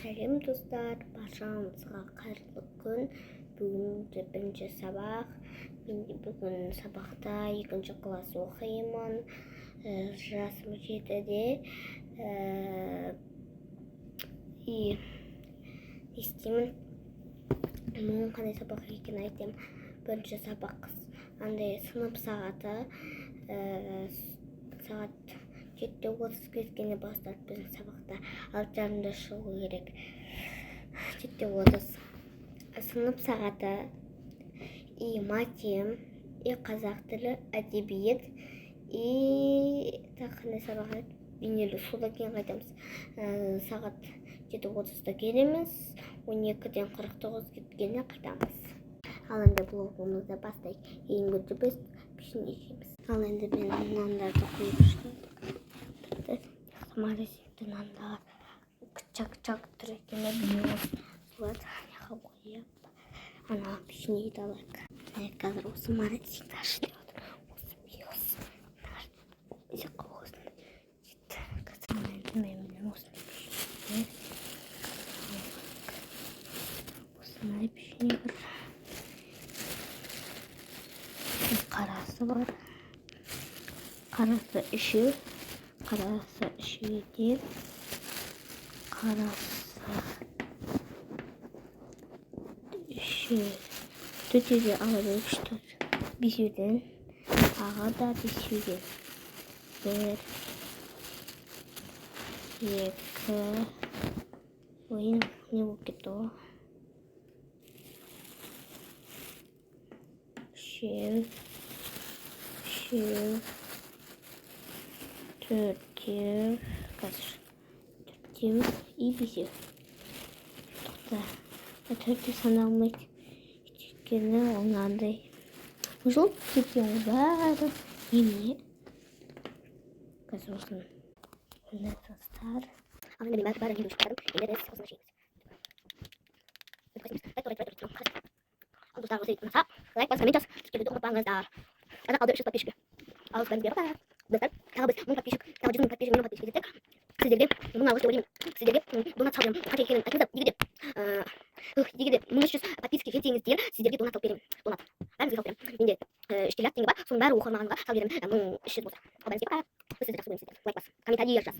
Сәлем достар, баршаңызға қайырлы күн. Бүгін бірінші сабақ. Мен бүгін сабақта 2 класс оқимын. Жасым 7-де. Естимін. Мен қандай сабақ екенін айтайын. Бірінші сабақ андай сынып сағаты. Сағат 7:30 кезгені басталды біздің сабақта. 6:30-да шығу керек. 7:30 сынып сағаты. Матем, қазақ тілі, әдебиет, қандай сабақ еді? Бейнелеу, содан кейін қайтамыз. Сағат 7:30-да келеміз, 12:49 кеткенде қайтамыз. Ал енді блогымызды бастайық. Ең бірінші біз пішін жейміз. Ал енді мен нандарды қойып шығардым. Самарасекті нандар кычак тұр екен, соларды аяға қойып, ана пішінейді алайық. Қазір осы марасекті ашты. Осы биос. Осындай пішіне бар. Қарасы бар. Қарасы үшеу деп. Қарасы үшеу. Төтеде алады 3-4. Бесеуден. Аға да бесеуден. 1, 2. Ойын не болып кетті о? 3, 4, қазір 4 и 5. Тоқта. 4 саналмайды. Өйткені онандай. Ұжылып кеткен бәрі неме. Қазір осыны. Мына достар. Ал енді мен бәрі елу шығардым. Енді біз осыны жейміз. Ал достар, осы видеоны ұнаса, лайк басып, коммент жазып келуді ұмытпаңыздар. Қазір қалды 300 подписчик. Ал сіздерге пока. Достар, тағы біз 1000 подписчик, тағы 100 000 подписчик, миллион подписчик еттік. Сіздерге мұны алғыс деп ойлаймын. Сіздерге донат салып қанша екенін айтыңыздар. Егер де 1300 подписка келсеңіздер, сіздерге донат салып беремін. Донат. Бәріңізге салып беремін. Менде 3 миллиард теңге бар. Соның бәрі оқырманға салып беремін. 1300 болса. Ал бәріңізге пока. Сіздерді жақсы көремін сіздерді. Лайк бас, комментарий жаз.